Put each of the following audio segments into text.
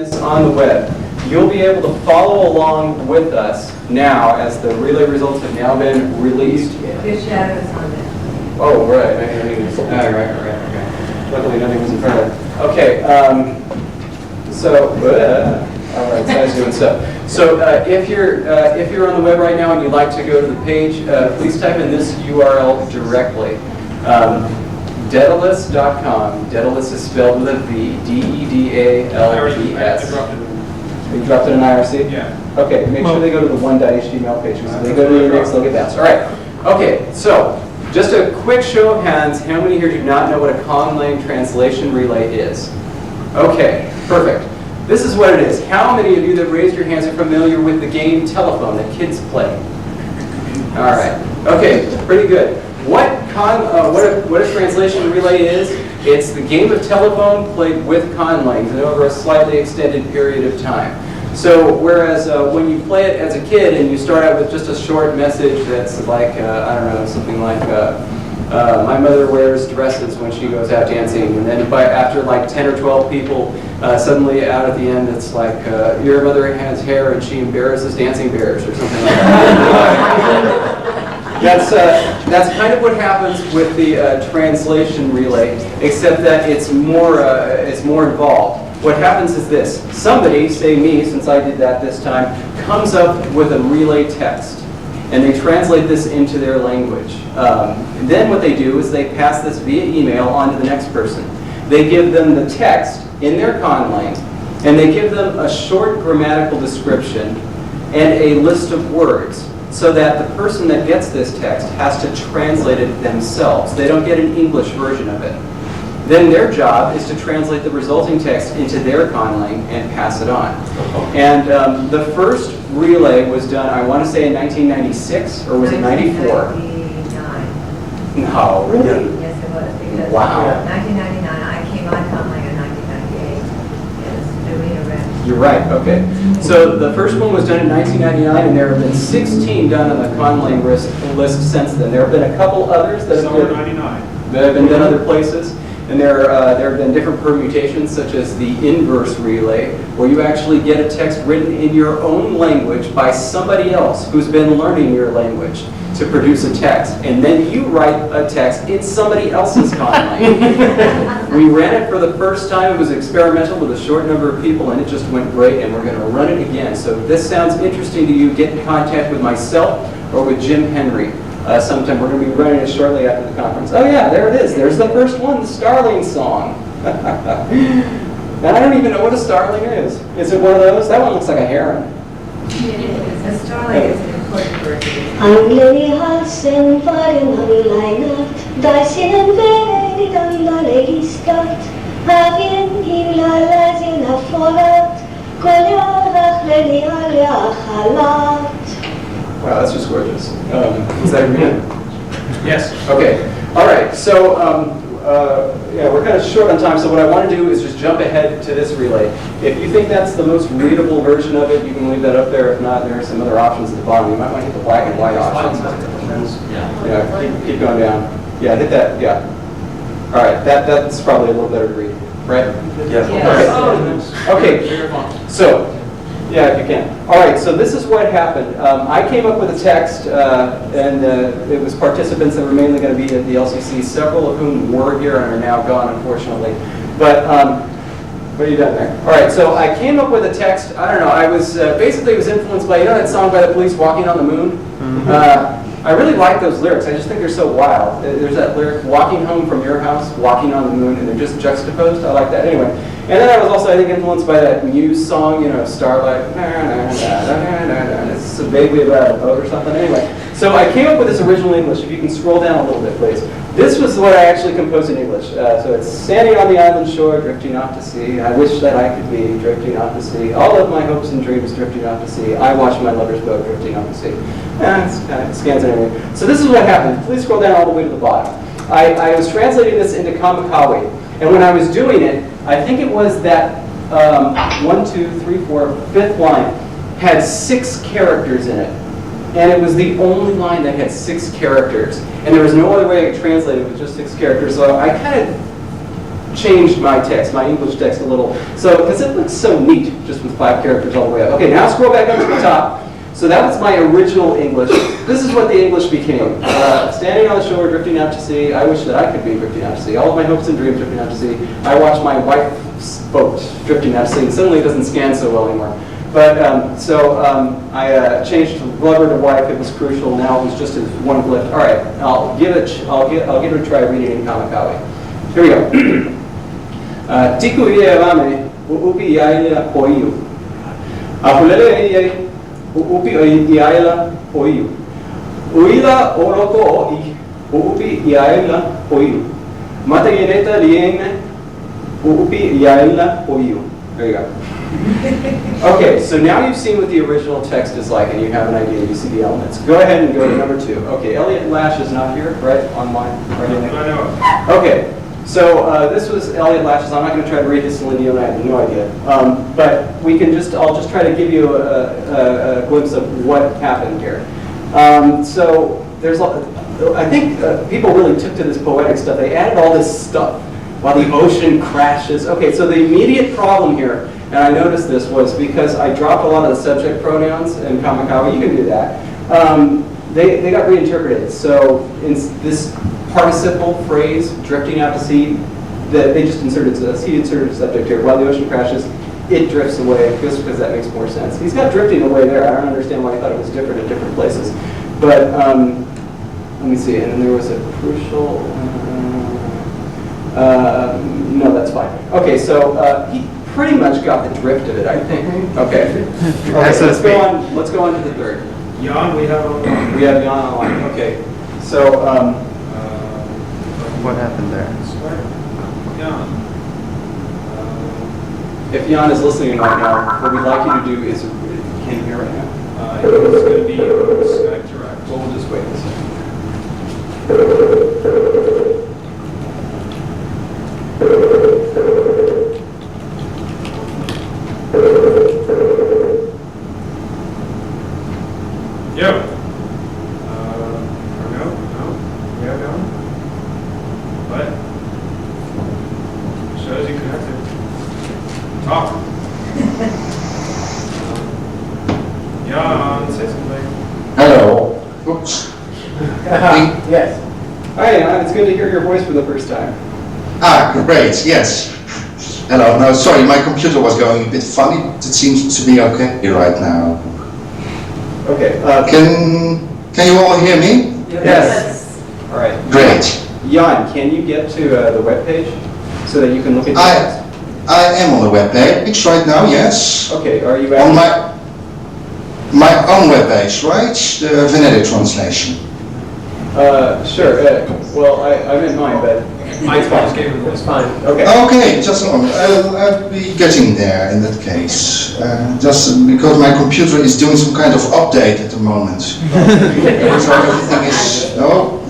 this on the web, you'll be able to follow along with us now as the relay results have now been released. Your shadows on it. Oh, right. I didn't even, right. Okay. Luckily, nothing was in front of it. Okay. All right. So I was doing stuff. So if you're on the web right now and you'd like to go to the page, please type in this URL directly. Daedalus.com. Daedalus is spelled with a V. D-E-D-A-L-E-S. You dropped it in IRC? Yeah. Okay, make sure they go to the one.html page. So they go to your next, they'll get that. All right. Okay, so just a quick show of hands. How many here do not know what a conlang translation relay is? Okay, perfect. This is what it is. How many of you that raised your hands are familiar with the game telephone that kids play? All right. Okay, pretty good. What a translation relay is, it's the game of telephone played with conlangs and over a slightly extended period of time. So whereas when you play it as a kid and you start out with just a short message that's like, I don't know, something like, my mother wears dresses when she goes out dancing, and then after like 10 or 12 people, suddenly out at the end it's like, your mother has hair and she embarrasses dancing bears or something like that. That's kind of what happens with the translation relay, except that it's more involved. What happens is this. Somebody, say me, since I did that this time, comes up with a relay text, and they translate this into their language. Then what they do is they pass this via email on to the next person. They give them the text in their conlang, and they give them a short grammatical description and a list of words, so that the person that gets this text has to translate it themselves. They don't get an English version of it. Then their job is to translate the resulting text into their conlang and pass it on. And the first relay was done, I want to say in 1996, or was it 94? 1999. No, really? Yes, it was. Because Wow. 1999, I came on conlang in 1998. Yes, doing a rep. You're right, okay. So the first one was done in 1999, and there have been 16 done on the conlang list since then. There have been a couple others that Summer '99. That have been done other places. And there have been different permutations, such as the inverse relay, where you actually get a text written in your own language by somebody else who's been learning your language to produce a text. And then you write a text in somebody else's conlang. We ran it for the first time. It was experimental with a short number of people, and it just went great, and we're going to run it again. So if this sounds interesting to you, get in contact with myself or with Jim Henry. Sometime we're going to be running it shortly after the conference. Oh yeah, there it is. There's the first one, the Starling song. And I don't even know what a starling is. Is it one of those? That one looks like a heron. A starling is an important bird. Wow, that's just gorgeous. Is that real? Yes. Okay. All right. So yeah, we're kind of short on time. So what I want to do is just jump ahead to this relay. If you think that's the most readable version of it, you can leave that up there. If not, there are some other options at the bottom. You might want to hit the black and white options. Yeah. Keep going down. Yeah. Hit that. Yeah. All right. That's probably a little better to read, right? Yes. Okay. So. Yeah, if you can. All right, so this is what happened. I came up with a text, and it was participants that were mainly going to be at the LCC, several of whom were here and are now gone, unfortunately. But what are you doing there? All right, so I came up with a text. I don't know. I was basically was influenced by, you know that song by the Police, "Walking on the Moon"? I really like those lyrics. I just think they're so wild. There's that lyric, "Walking home from your house, walking on the moon," and they're just juxtaposed. I like that. Anyway. And then I was also, I think, influenced by that Muse song, you know, Starlight. It's vaguely about a boat or something. Anyway, so I came up with this original English. If you can scroll down a little bit, please. This was what I actually composed in English. So it's standing on the island shore, drifting off to sea. I wish that I could be drifting off to sea. All of my hopes and dreams drifting off to sea. I watch my lover's boat drifting off to sea. It scans anyway. So this is what happened. Please scroll down all the way to the bottom. I was translating this into Kamikawi. And when I was doing it, I think it was that 1, 2, 3, 4, 5th line had 6 characters in it. And it was the only line that had 6 characters. And there was no other way I could translate it with just 6 characters. So I kind of changed my text, my English text a little. So, because it looks so neat, just with 5 characters all the way up. Okay, now scroll back up to the top. So that was my original English. This is what the English became. Standing on the shore, drifting out to sea. I wish that I could be drifting out to sea. All of my hopes and dreams drifting out to sea. I watched my wife's boat drifting out to sea, and suddenly it doesn't scan so well anymore. But I changed from blubber to wife. It was crucial. Now it was just as one glyph. All right, I'll give it a try reading in Kamikawi. Here we go. Tiku ie rame upi iaila poiu. Apulele ie upi iaila poiu. Uila oroko i upi iaila poiu. Mata yeneta liene upi iaila poiu. There you go. Okay, so now you've seen what the original text is like and you have an idea, you see the elements. Go ahead and go to number 2. Okay, Elliot Lash is not here, right, online? Okay, so this was Elliot Lash's. I'm not going to try to read his Celindian, I have no idea. But we can I'll just try to give you a glimpse of what happened here. So there's, I think people really took to this poetic stuff. They added all this stuff while the ocean crashes. Okay, so the immediate problem here, and I noticed this, was because I dropped a lot of the subject pronouns in Kamikawa. You can do that. They got reinterpreted. So in this participle phrase, drifting out to sea, they just inserted a subject here. While the ocean crashes, it drifts away, just because that makes more sense. He's got drifting away there. I don't understand why he thought it was different in different places. But let me see. And then there was a crucial. No, that's fine. Okay, so he pretty much got the drift of it, I think. Okay. So let's go on to the third. Jan, we have online. We have Jan online. Okay. So what happened there? Jan. If Jan is listening right now, what we'd like you to do is, can you hear right now? It's going to be on Skype Direct. Well, we'll just wait a second. Yep. No? We have Jan? What? Shows you connected. Talk. Jan, say something. Hello. Oops. Yes. Hi, Jan. It's good to hear your voice for the first time. Great, yes. Hello. No, sorry, my computer was going a bit funny, but it seems to be okay right now. Okay. Can you all hear me? Yes. All right. Great. Jan, can you get to the web page so that you can look at the text? I am on the web page right now, yes. Okay. Are you On my own web page, right? The phonetic translation. Sure. Well, I meant mine, but Mine's fine. Just gave him this. fine. Okay. Okay, just a moment. I'll be getting there in that case. Just because my computer is doing some kind of update at the moment. So everything is. Oh,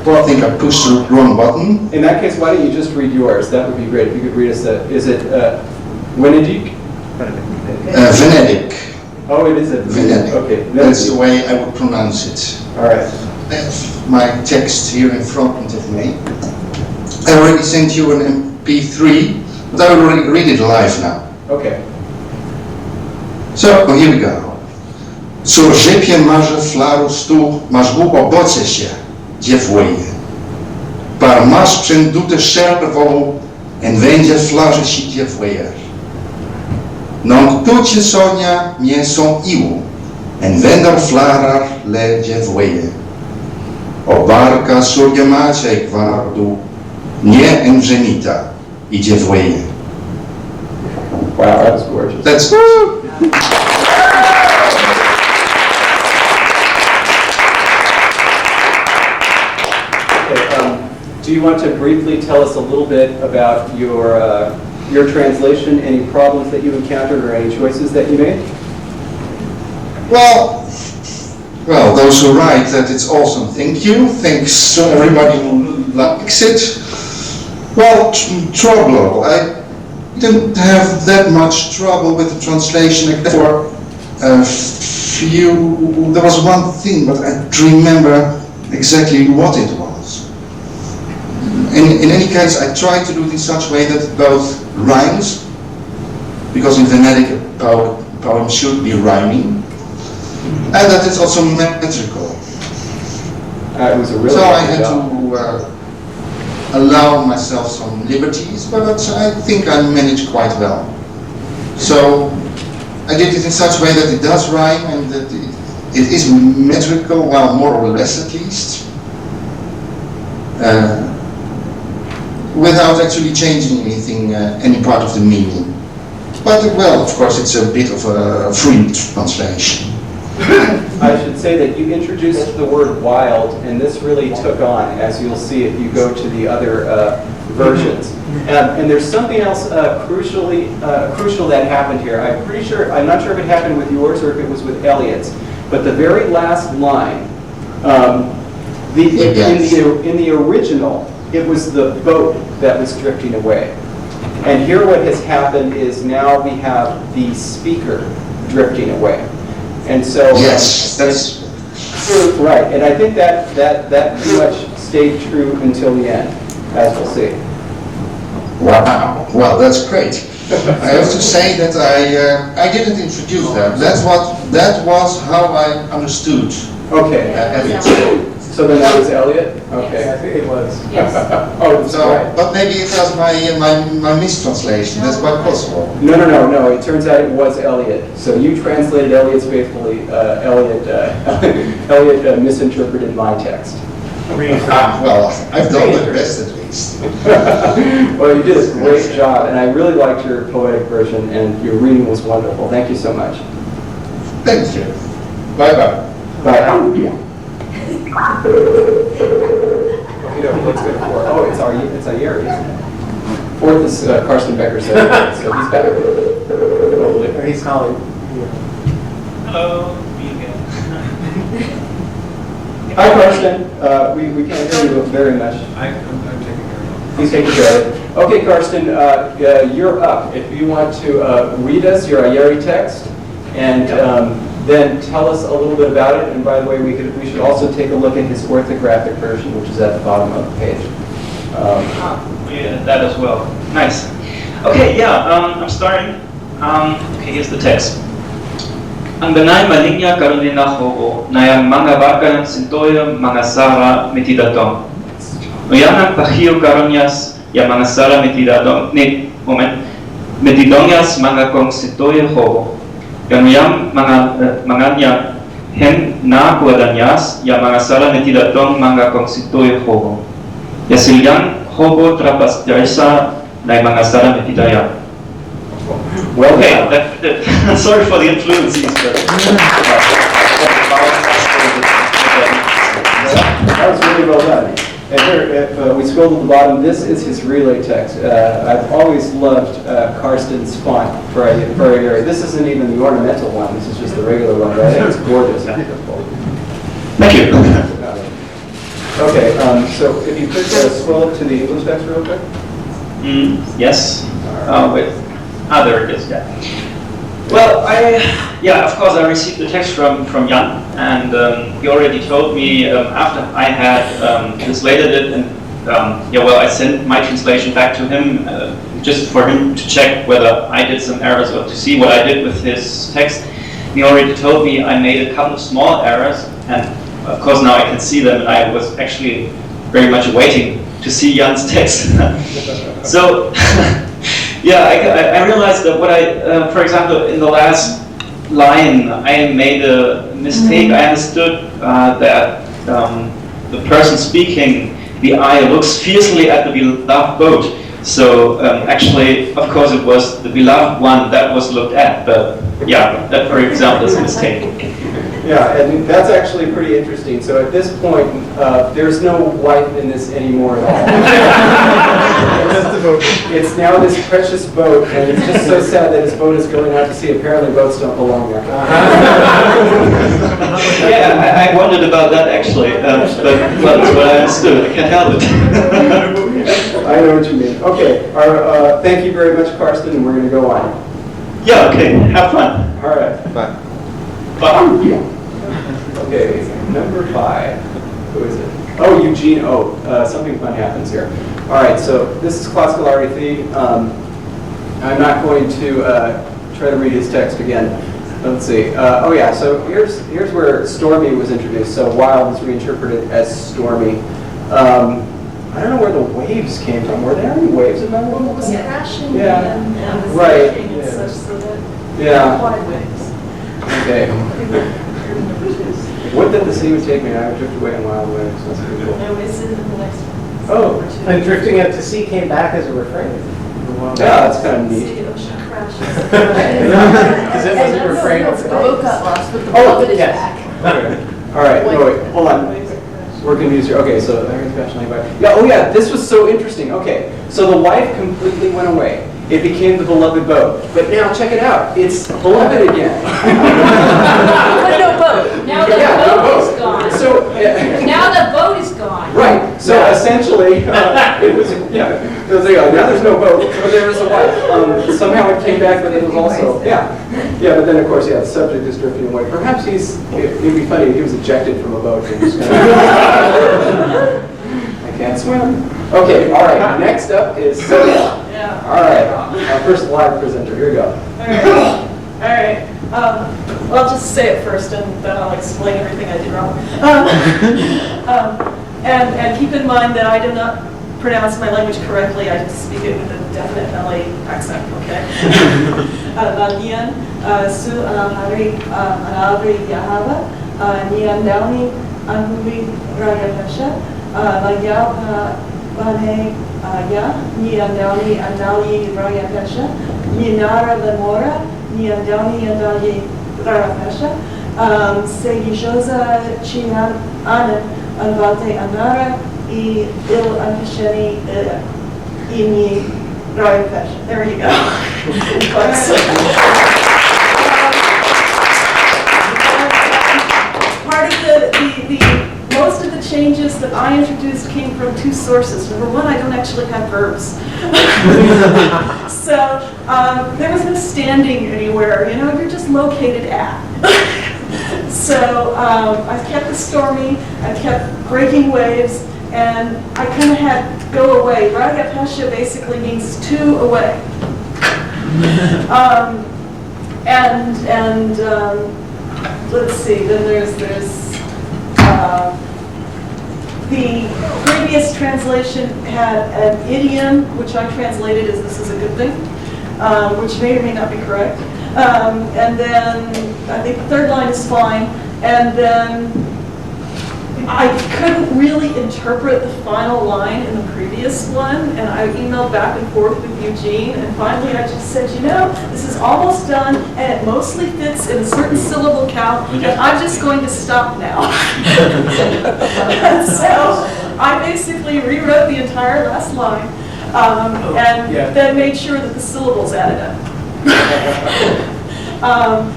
well, I think I pushed the wrong button. In that case, why don't you just read yours? That would be great if you could read us that. Is it Venedik? Phonetic. Oh, it is a Venetic. Okay. That's the way I would pronounce it. All right. I have my text here in front of me. I already sent you an MP3, but I will read it live now. Okay. So, here we go. Sur rzepie marze flaru stu, masz głupo boce się, dziewuje. Par masz przendute szerwą, en wędzie flarze si dziewuje. Non tucie sonia mięsą iłu, en wender flarar le dziewuje. O barka surge maciej gwardu, nie en wrzemita, i dziewuje. Wow, that was gorgeous. That's Okay, do you want to briefly tell us a little bit about your translation, any problems that you encountered or any choices that you made? Well, those who write that it's awesome, thank you. Thanks to everybody who likes it. Well, trouble. I didn't have that much trouble with the translation except for a few. There was one thing, but I don't remember exactly what it was. in any case, I try to do it in such a way that it both rhymes, because in phonetic poem should be rhyming, and that it's also metrical. It was a really So I good had job. to allow myself some liberties, but I think I managed quite well. So I did it in such a way that it does rhyme and that it is metrical, well, more or less at least, without actually changing anything, any part of the meaning. But well, of course, it's a bit of a free translation. I should say that you introduced the word wild, and this really took on, as you'll see if you go to the other versions. And there's something else crucial that happened here. I'm not sure if it happened with yours or if it was with Elliot's, but the very last line, in the original, it was the boat that was drifting away. And here what has happened is now we have the speaker drifting away. And so Yes, that's right, and I think that pretty much stayed true until the end, as we'll see. wow. Well, that's great. I have to say that I didn't introduce that. That was how I understood Okay, Elliot. so then that was Elliot? Okay. I think it was. Yes. Oh, that's So, right. but maybe it was my mistranslation. That's quite possible. No, it turns out it was Elliot. So you translated Elliot's faithfully, Elliot misinterpreted my text. Well, I've done my best at least. Well, you did a great job, and I really liked your poetic version, and your reading was wonderful. Thank you so much. Thank you. Bye-bye. Bye. Okay, let's go to four. Oh, it's a year, isn't it? Fourth is Karsten Becker, so he's back. Hopefully. He's calling. Hello, me again. Hi, Karsten. We can't hear you very much. I'm taking care of it. He's taking care of it. Okay, Karsten, you're up. If you want to read us your Ayeri text, and then tell us a little bit about it. And by the way, we should also take a look at his orthographic version, which is at the bottom of the page. Yeah, that as well. Nice. Okay, yeah, I'm starting. Okay, here's the text. Ang ganay malinya karon din ako na yung mga bakalan sintoyo mga sara metidatong. Uyang pahiyo karon yas yung mga sara metidatong. Metidong yas mga kong sintoyo ko. Yang mga niya hen na kuwadan yas yung mga sara metidatong mga kong sintoyo ko. Yasilyang hobo trapas dersa na mga sara metidaya. Well, Okay, sorry for the influences. That was really well done. And here, if we scroll to the bottom, this is his relay text. I've always loved Karsten's font for Ayeri. This isn't even the ornamental one. This is just the regular one. But I think it's gorgeous and beautiful. Thank you. Okay, so if you could scroll to the English text real quick. Yes. Wait. There it is. Yeah. Well, of course, I received the text from Jan, and he already told me after I had translated it, and I sent my translation back to him just for him to check whether I did some errors or to see what I did with his text. He already told me I made a couple of small errors, and of course now I can see them, and I was actually very much waiting to see Jan's text. So. Yeah, I realized that for example, in the last line, I made a mistake. I understood that the person speaking, the eye, looks fiercely at the beloved boat. So actually, of course, it was the beloved one that was looked at. But yeah, that, for example, is a mistake. Yeah, and that's actually pretty interesting. So at this point, there's no wife in this anymore at all. It's now this precious boat, and it's just so sad that his boat is going out to sea. Apparently boats don't belong there. Yeah, I wondered about that actually, but that's what I understood. I can't help it. I know what you mean. Okay, thank you very much, Karsten, and we're going to go on. Yeah, okay, have fun. All right. Bye. Bye. Okay, number 5. Who is it? Oh, Eugene O. Something fun happens here. All right, so this is classical RE3. I'm not going to try to read his text again. Let's see. Oh yeah, so here's where stormy was introduced. So wild is reinterpreted as stormy. I don't know where the waves came from. Were there any waves in that one? It was crashing Yeah. and was Right. shaking and such, so that Yeah. wide waves. Okay. Would that the sea would take me, I would drift away on wild waves. That's pretty cool. No, it's in the next one. Oh, And drifting out to sea came back as a refrain. yeah, that's kind of neat. Sea, ocean crashes. Because it was a refrain. The boat got lost, but the Oh, beloved is yes. back. Okay. All right. No, wait. Hold on. We're confused here. Okay, so there's passion like yeah. Oh yeah, this was so interesting. Okay, so the wife completely went away. It became the beloved boat. But now check it out. It's beloved again. But no boat. Now the Yeah, no boat is boat. gone. So Now the boat is gone. right. So essentially, it was yeah. It was like, now there's no boat, but there was a wife. Somehow it came back, but it was also yeah. But then of course the subject is drifting away. Perhaps it'd be funny if he was ejected from a boat. And just I can't swim. Okay, all right. Next up is Yeah. all right. Our first live presenter. Here we go. All right. Well, I'll just say it first, and then I'll explain everything I did wrong. And keep in mind that I do not pronounce my language correctly. I just speak it with a definite LA accent. Okay. Nalian su anahari anabri yahava nian downi anhuri ragapesha nagyal bane ya nian downi anali ragapesha ninara lemora nian downi anali ragapesha segishoza chian anan anvate anara I il anhisheni ini ragapesha. There you go. Part of the most of the changes that I introduced came from two sources. Number one, I don't actually have verbs. So there was no standing anywhere, you're just located at. So I kept the stormy, I kept breaking waves, and I kind of had go away. Ragapesha basically means to away. Let's see, then there's the previous translation had an idiom, which I translated as this is a good thing, which may or may not be correct. And then I think the third line is fine. And then I couldn't really interpret the final line in the previous one, and I emailed back and forth with Eugene, and finally I just said, this is almost done, and it mostly fits in a certain syllable count, and I'm just going to stop now. And so I basically rewrote the entire last line, and then made sure that the syllables added up.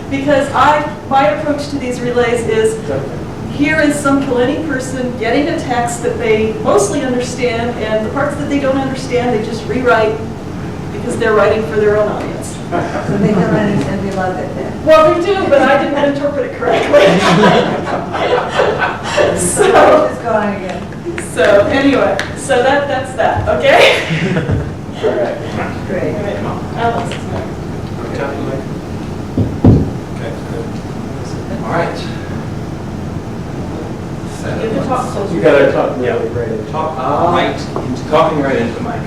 Because my approach to these relays is, here is some Kaleni person getting a text that they mostly understand, and the parts that they don't understand, they just rewrite because they're writing for their own audience. So they don't understand beloved then. Well, they do, but I didn't interpret it correctly. Just go on again. So anyway, so that's that, okay? All right. Great. Alex is next. All right. You can talk closer. You gotta talk really right into Talking right into the mic.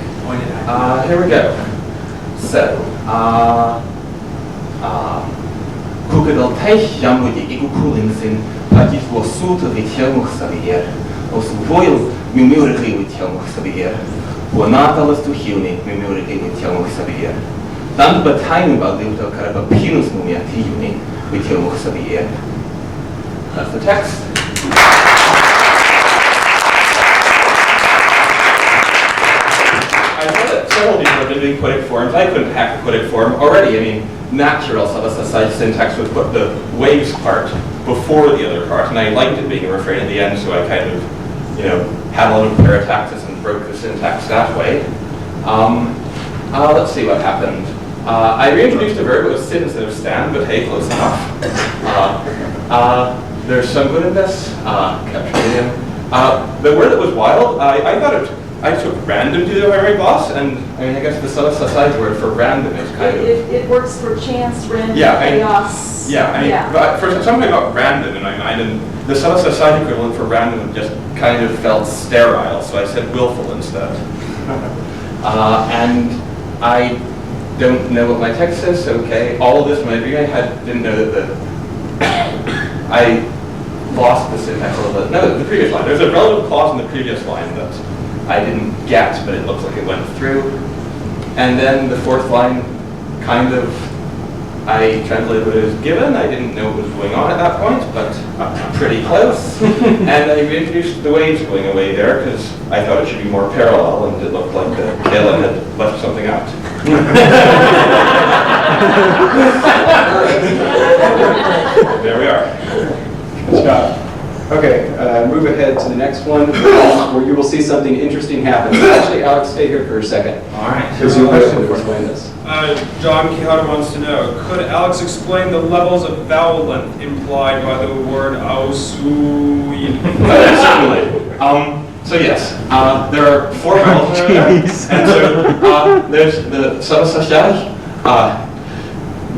Here we go. So, Kukadal Teich Yamudi Igukulingsin, Patit was Suta with Helmuk Savier, also Voil, Mumurically with Helmuk Savier, Wanatalas to Hilni, Mumurically with Helmuk Savier. Dan but time about the Utal Karaba Pinus Mumia Tiuni with Helmuk Savier. That's the text. I know that several people have been doing poetic forms. I couldn't hack a poetic form already. I mean, natural Savasasai syntax would put the waves part before the other part, and I liked it being a refrain at the end, so I kind of, had a lot of parataxis and broke the syntax that way. Let's see what happened. I reintroduced a verb. It was sit instead of stand, but hey, close enough. There's some good in this. Capture medium. The word that was wild, I I took random to the very boss, and I mean, I guess the side word for random is kind of... It works for chance, random, Yeah, chaos. but for something about random in my mind, and the side equivalent for random just kind of felt sterile, so I said willful instead. And I don't know what my text says, okay. All of this, when I didn't know that I lost the syntax a little bit. No, the previous line. There's a relative clause in the previous line that I didn't get, but it looks like it went through. And then the fourth line, kind of, I translated what it was given. I didn't know what was going on at that point, but pretty close. And I reintroduced the waves going away there because I thought it should be more parallel, and it looked like Kayla had left something out. There we are. Good job. Okay, move ahead to the next one, where you will see something interesting happen. Actually, Alex, stay here for a second. All right. Because you'll have to explain this. John Quixote wants to know, could Alex explain the levels of vowel length implied by the word ausuin? Certainly. So yes, there are 4 vowels in there, and so there's the sabasashaj.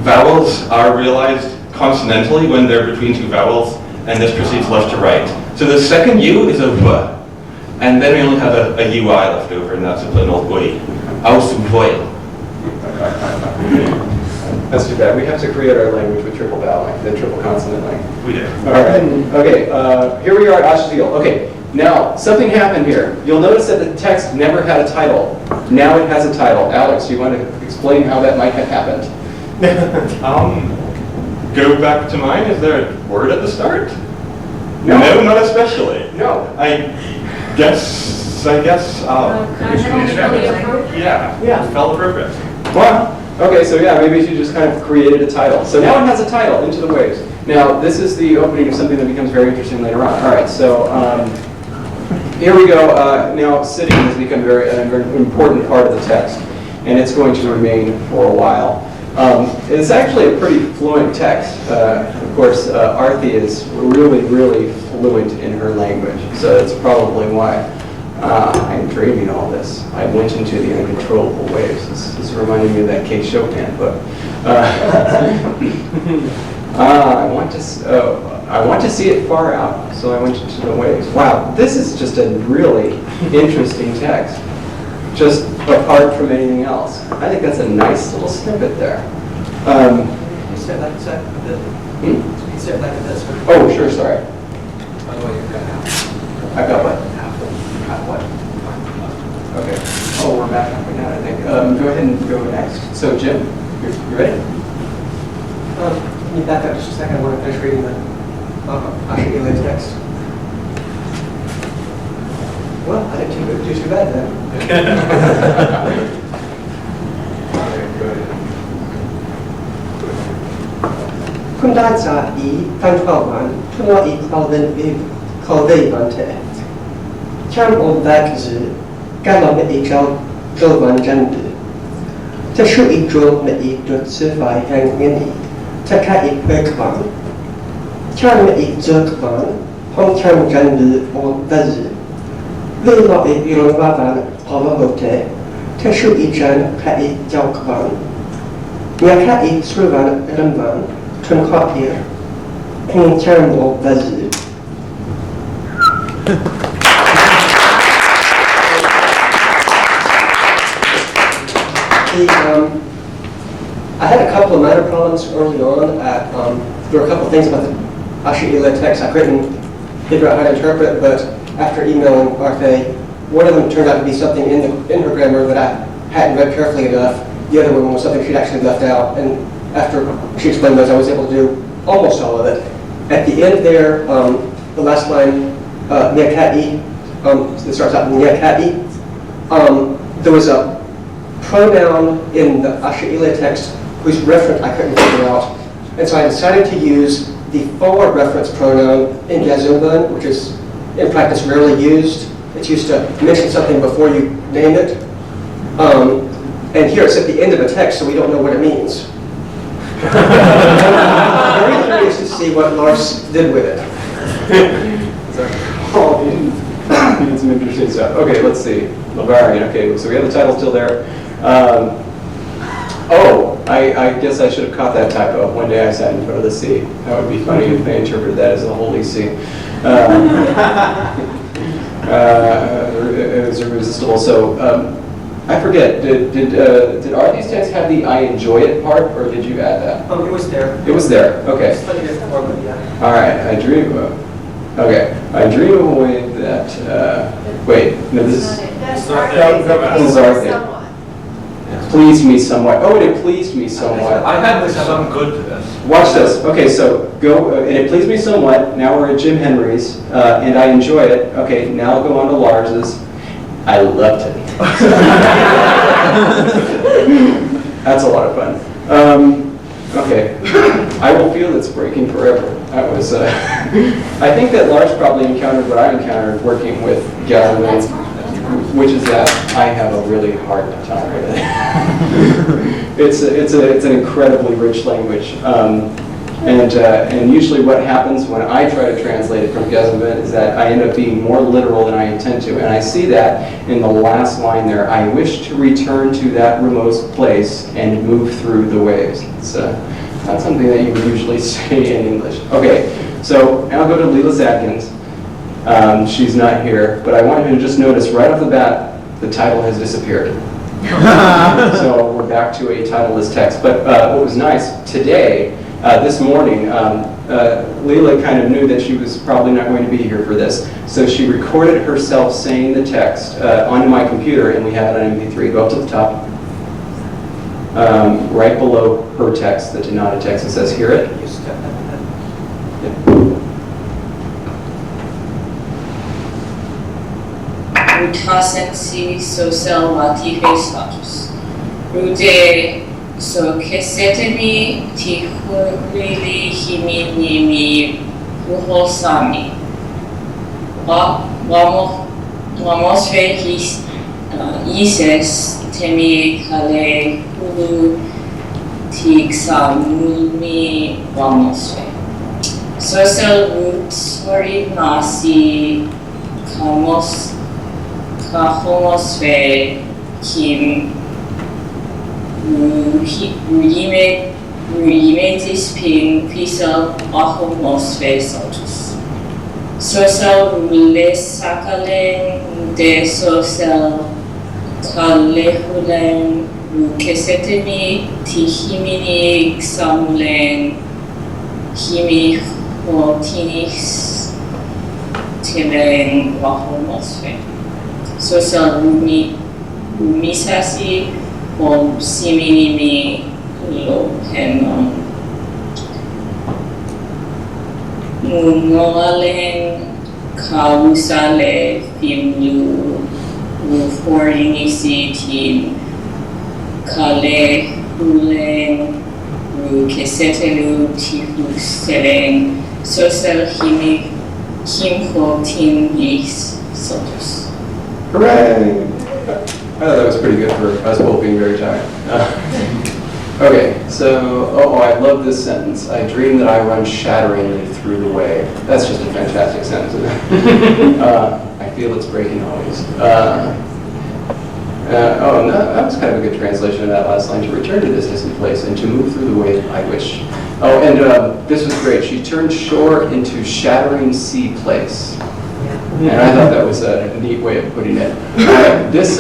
Vowels are realized consonantally when they're between 2 vowels, and this proceeds left to right. So the second U is a V, and then we only have a UI left over, and that's an old ui. Ausuvoil. That's too bad. We have to create our language with triple vowel, the triple consonant length. We did. All right. Okay. Here we are at Ashtil. Okay. Now something happened here. You'll notice that the text never had a title. Now it has a title. Alex, do you want to explain how that might have happened? Go back to mine. Is there a word at the start? No. No, not especially. No. I guess. Constitutionally appropriate. Yeah. It felt appropriate. Well, okay, so yeah, maybe she just kind of created a title. So now it has a title, Into the Waves. Now, this is the opening of something that becomes very interesting later on. All right, so here we go. Now, sitting has become a very important part of the text, and it's going to remain for a while. It's actually a pretty fluent text. Of course, Arthi is really, really fluent in her language, so that's probably why I'm dreaming all this. I went into the uncontrollable waves. This is reminding me of that Kate Chopin book. I want to see it far out, so I went into the waves. Wow, this is just a really interesting text, just apart from anything else. I think that's a nice little snippet there. You said like a bit. You said like this. Oh, sure, sorry. By the way, you've got half. I've got what? Half what? Okay. Oh, we're back halfway now, I think. Go ahead and go next. So, Jim, you ready? Can you back up just a second? I want to finish reading the Ashila text. Well, I didn't do too bad then. Kun daza I fanfalman, tunwa I kalvevante. Cham on vakzu, galam I galvan jandu. Tashu I drul me I dutsufai hang mini. Taka I pekvan. Cham me I zurkvan, hong cham jandu o vazu. Vela I ilonvavan havahote. Tashu I jan ka I jalkvan. Nyaka I sruvan elamvan. Tunkhapir, Ping Charambo Vazu. I had a couple of minor problems early on. There were a couple of things about the Ashila text I couldn't figure out how to interpret, but after emailing Arthe, one of them turned out to be something in her grammar that I hadn't read carefully enough. The other one was something she'd actually left out. And after she explained those, I was able to do almost all of it. At the end there, the last line, Nyakati, it starts out Nyakati, there was a pronoun in the Ashila text whose reference I couldn't figure out. And so I decided to use the forward reference pronoun in Yazumban, which is in practice rarely used. It's used to mention something before you name it. And here it's at the end of a text, so we don't know what it means. I'm very curious to see what Lars did with it. Oh, he didn't interesting stuff. Okay, let's see. Bavarian. Okay, so we have the title still there. Oh, I guess I should have caught that typo. One day I sat in front of the sea. That would be funny if they interpreted that as the Holy See. It was irresistible. So I forget. Did are these texts have the "I enjoy it" part, or did you add that? It was there. It was there. Okay. Slightly different form, but yeah. All right. I dream of. Okay. I dream of a way that. Wait. No, this is. That's Sorry, this is our thing. somewhat. Pleased me somewhat. Oh, and it pleased me somewhat. I had some good. Watch this. Okay, so go, and it pleased me somewhat. Now we're at Jim Henry's, and I enjoy it. Okay, now go on to Lars's. I loved it. That's a lot of fun. Okay, I will feel it's breaking forever. That was, I think that Lars probably encountered what I encountered working with Gavin, which is that I have a really hard time with it. It's an incredibly rich language, and usually what happens when I try to translate it from Gazabin is that I end up being more literal than I intend to, and I see that in the last line there. I wish to return to that remote place and move through the waves. It's not something that you would usually say in English. Okay, so now I'll go to Leela Zadkins. She's not here, but I want you to just notice right off the bat, the title has disappeared. So we're back to a titleless text. But what was nice today, this morning, Leela kind of knew that she was probably not going to be here for this. So she recorded herself saying the text onto my computer, and we have it on MP3. Go up to the top. Right below her text, the Tanata text, it says, hear it. Utasensi social matife status. Rude so kesetemi tihurili himinimi uhosami. Vamos feliz ises temi kale hulu tixamulmi vamos fe. Social roots ori nasi kamos Kahomos fe kim rudimentis pin pisal ahomos fe sotus. Social rules sakalen de social kalehulen rukesetemi tihimini xamulen himi hotinis telen ahomos fe. Social rumisasi o siminimi lopenon. Mungoalen kausale fimlu uforinisi tin kale hulen rukesetelu tifuselen social himhotinis sotus. Hooray! I thought that was pretty good for us both being very tired. Okay, so, I love this sentence. I dream that I run shatteringly through the wave. That's just a fantastic sentence, isn't it? I feel it's breaking always. And that was kind of a good translation of that last line. To return to this distant place and to move through the wave, I wish. Oh, and this was great. She turned shore into shattering sea place. And I thought that was a neat way of putting it. This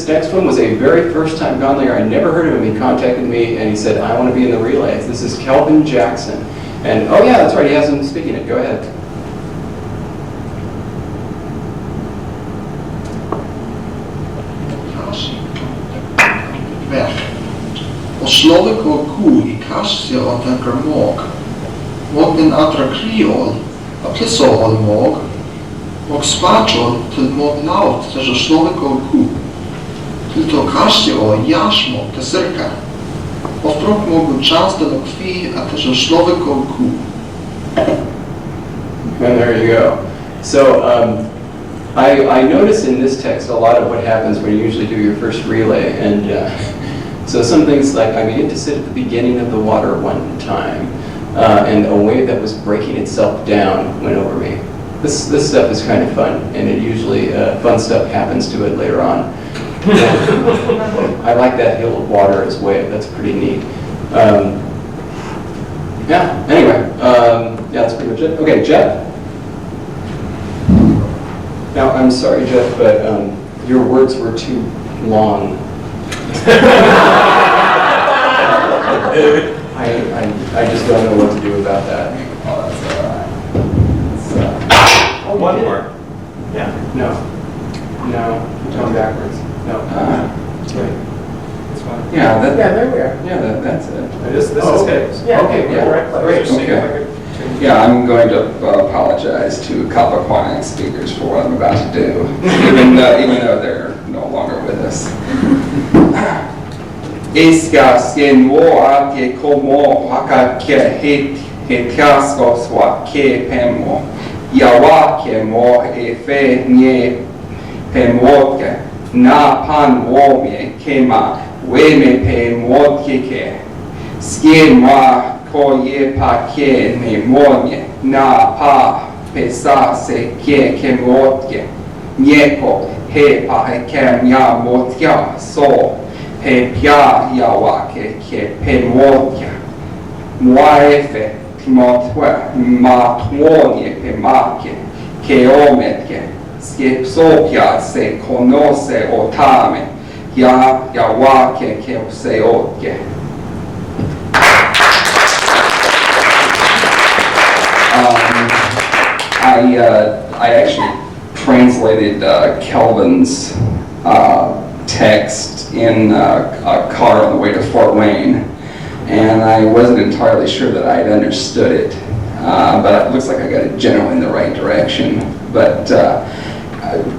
next one was a very first time Gondlinger. I never heard of him. He contacted me and he said, I want to be in the relays. This is Kelvin Jackson. And oh yeah, that's right, he has him speaking it. Go ahead. O Slovak o ku I kassia o takar mog. Mog den atra kriol, a plisol mog. Mog spačol til mog laut, tež Slovak o ku. Til to kassia o jašmo, te srka. Ostrok mogu časta do kvi, a tež Slovak o ku. And there you go. So I notice in this text a lot of what happens when you usually do your first relay. And so some things like, I begin to sit at the beginning of the water one time, and a wave that was breaking itself down went over me. This stuff is kind of fun, and it usually, fun stuff happens to it later on. I like that hill of water as wave, that's pretty neat. Yeah, anyway, yeah, that's pretty much it. Okay, Jeff. Now, I'm sorry, Jeff, but your words were too long. I just don't know what to do about that. Oh, that's all right. One more. Yeah. No. Going backwards. No. It's fine. Yeah, that, there we are. yeah, that's it. This is good. Yeah, okay, yeah. Right place. Great, Just seeing if I okay. could change- Yeah, I'm going to apologize to Kapakwanak speakers for what I'm about to do, even though they're no longer with us. Iska sken moa ke komo haka ke he kasko swa ke pemo yawa ke mo e fe nye pemoke na pan wo me kema we me pe mo ke sken moa ko ye pa ke ne mo nye na pa pesa se ke mo ke nyeko he pa he ke nya mo tia so he pia yawa ke pe motia moefe timotwe ma tmonie pe make ke ometke ske sopia se conoce otame yawa ke se otke. I actually translated Kelvin's text in a car on the way to Fort Wayne, and I wasn't entirely sure that I'd understood it, but it looks like I got it generally in the right direction. But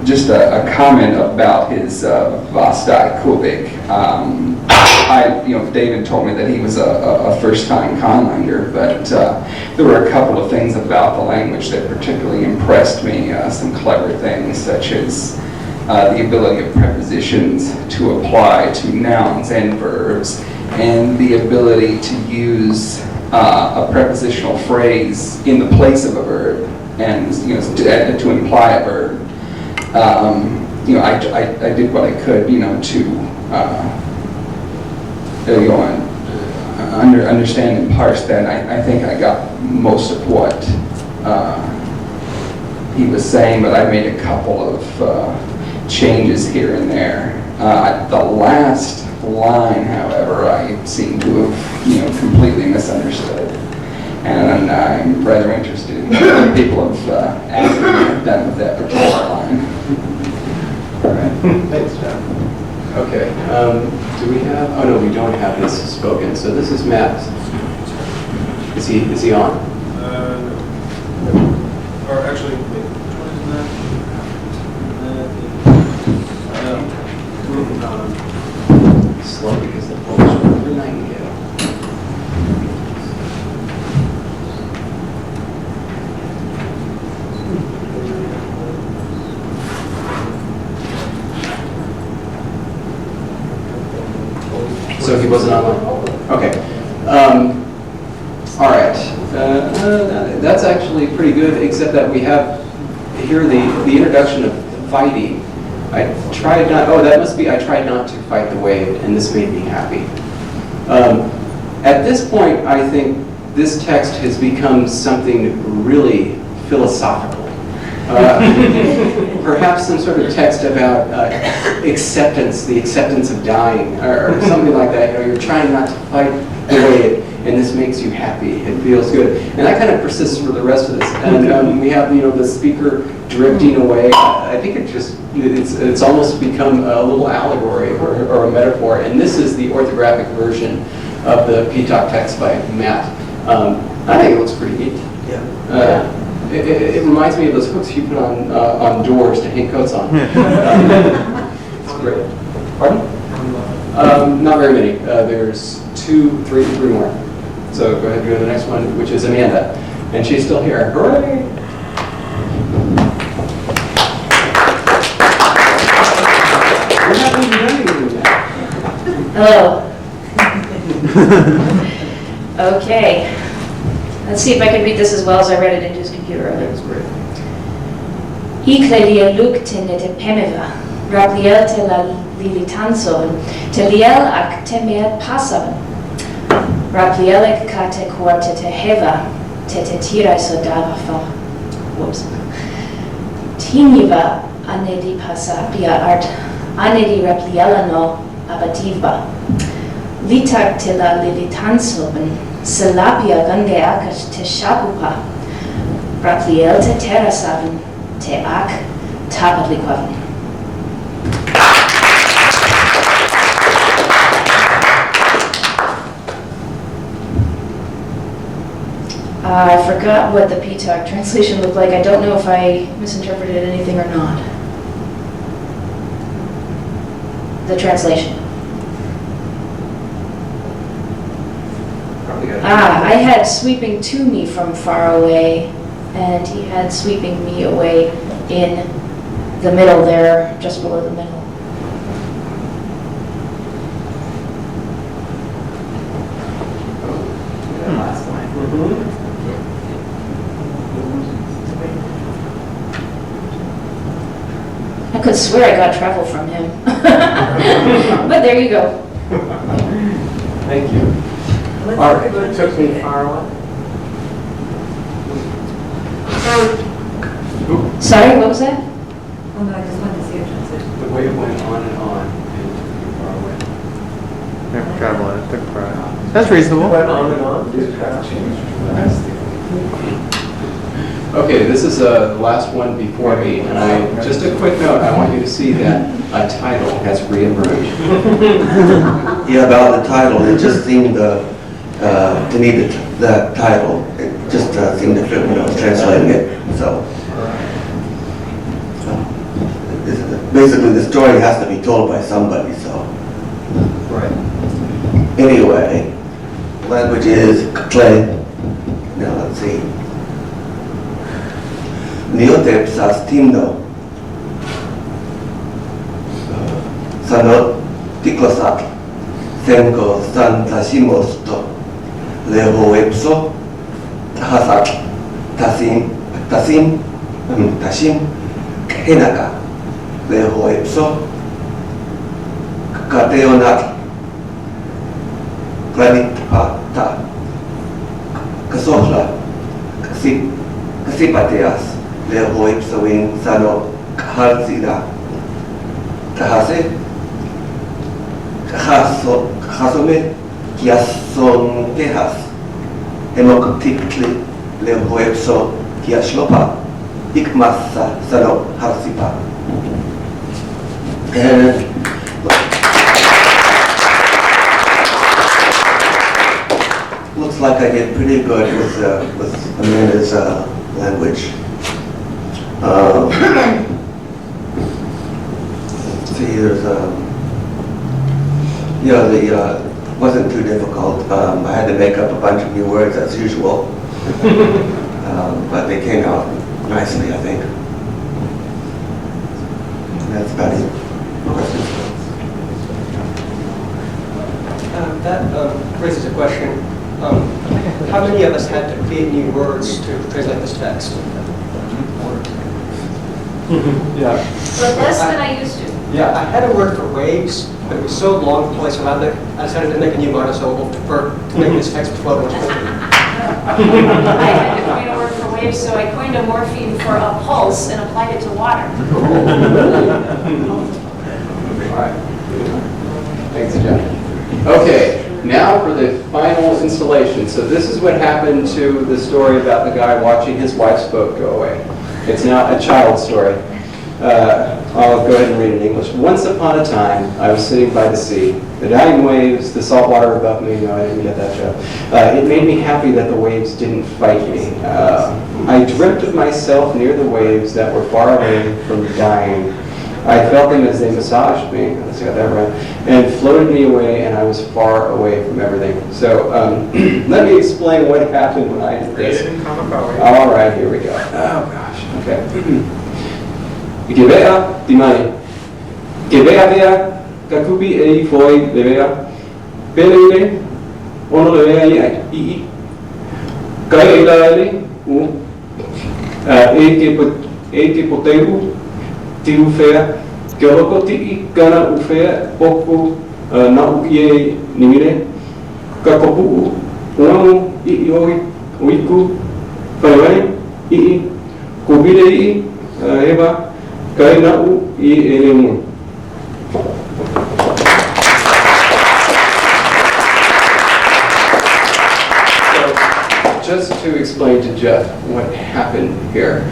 just a comment about his Vastai Kubik. David told me that he was a first-time conlanger, but there were a couple of things about the language that particularly impressed me. Some clever things, such as the ability of prepositions to apply to nouns and verbs, and the ability to use a prepositional phrase in the place of a verb, and to imply a verb. I did what I could, to understand and parse that. I think I got most of what he was saying, but I made a couple of changes here and there. The last line, however, I seem to have, completely misunderstood. And I'm rather interested in what people have done with that particular line. All right, thanks, John. Okay, do we have, oh no, we don't have this spoken, so this is Matt. Is he on? No. Or actually, wait, which one is that? Slow because the Polish word for nightingale. So he wasn't online? Okay. All right. That's actually pretty good, except that we have here the introduction of fighting. I tried not to fight the wave, and this made me happy. At this point, I think this text has become something really philosophical. Perhaps some sort of text about acceptance, the acceptance of dying, or something like that. You're trying not to fight the wave, and this makes you happy. It feels good, and that kind of persists for the rest of this. And we have the speaker drifting away. I think it's almost become a little allegory or a metaphor. And this is the orthographic version of the P-Talk text by Matt. I think it looks pretty neat. Yeah. It reminds me of those hooks you put on doors to hang coats on. It's great. Pardon? Not very many. There's three more. So go ahead and go to the next one, which is Amanda. And she's still here. Hooray! What happened to you? Hello. Okay. Let's see if I can read this as well as I read it into his computer. That was great. Iklelia luk te nete pemeva, Rabliel te la lilitansoven, te liel ac te meat passaven. Rablielic ca te quarta te heva, te tirai so dava fa. Whoops. Tiniva anedi passapia art, anedi rabliela no abativa. Litak te la lilitansoven, Salapia gangeakat te shakupa, Rapliel te terasaven, te ak tapatliquaven. I forgot what the PTOC translation looked like. I don't know if I misinterpreted anything or not. The translation. I had sweeping to me from far away, and he had sweeping me away in the middle there, just below the middle. Last line. I could swear I got travel from him. But there you go. Thank you. All right. It took me far away. Sorry, what was that? Oh, no, I just wanted to see a transition. The way it went on and on, and too far away. Never traveled, it took forever. That's reasonable. Went on and on. Okay, this is the last one before me, and just a quick note, I want you to see that a title has reemerged. Yeah, about the title, it just seemed to me that title, it just seemed to fit when I was translating it, so. Basically, the story has to be told by somebody, so. Right. Anyway, language is Clay. Now, let's see. Neotep sastindo. Sanot tiklosak. Senko san tashimosto. Leho epso. Tahasak. Tashim. Henaka. Leho epso. Kateonat. Granit ta. Kasohla. Kasipateas. Leho ipsoin sano kahalsida. Kahase. Kahasome. Kiason tehas. Hemoktikli. Leho ipso. Kiashlopa. Ikmassa sano harsipa. And looks like I did pretty good with Amanda's language. See, there's wasn't too difficult. I had to make up a bunch of new words as usual, but they came out nicely, I think. That's about it. That raises a question. How many of us had to create new words to translate this text? Yeah. But less than I used to. Yeah, I had a word for waves, but it was so long to place around it, I decided to make a new monosyllable to make this text flow much quicker. I had to coin a word for waves, so I coined a morpheme for a pulse and applied it to water. All right. Thanks, Jeff. Okay, now for the final installation. So this is what happened to the story about the guy watching his wife's boat go away. It's now a child's story. I'll go ahead and read it in English. Once upon a time, I was sitting by the sea. The dying waves, the salt water above me, no, I didn't get that joke. It made me happy that the waves didn't fight me. I dreamt of myself near the waves that were far away from dying. I felt them as they massaged me, let's got that right, and floated me away, and I was far away from everything. So let me explain what happened when I did this. All right, here we go. Oh gosh, okay. Gevea timai. Gevea vea kakupi ei foi levea. Pelele ono levea i. Kai ila ele u. e te poteu, ti ufea, ke loko tiki kana ufea, poku, na uie nimire, ka kopu, uamu, I oi, oiku, whaiwai, I, kubire I, hewa, kai na u, I elemu. Just to explain to Jeff what happened here.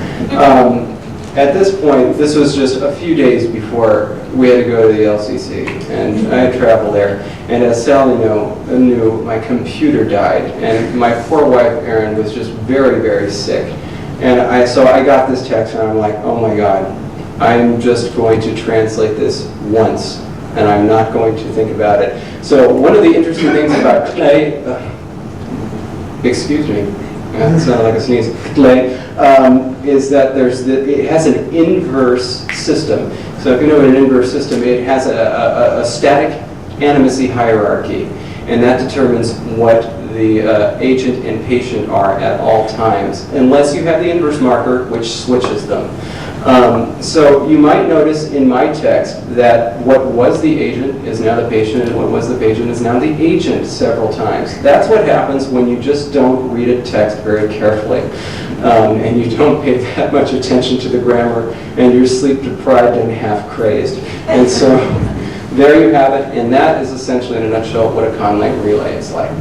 At this point, this was just a few days before we had to go to the LCC, and I had traveled there. And as Sally knew, my computer died, and my poor wife, Erin, was just very, very sick. And so I got this text, and I'm like, oh my God, I'm just going to translate this once, and I'm not going to think about it. So one of the interesting things about Clay, excuse me, that sounded like a sneeze, Clay, is that it has an inverse system. So if you know what an inverse system, it has a static animacy hierarchy, and that determines what the agent and patient are at all times, unless you have the inverse marker, which switches them. So you might notice in my text that what was the agent is now the patient, and what was the patient is now the agent several times. That's what happens when you just don't read a text very carefully, and you don't pay that much attention to the grammar, and you're sleep deprived and half crazed. And so there you have it, and that is essentially in a nutshell what a conlang relay is like.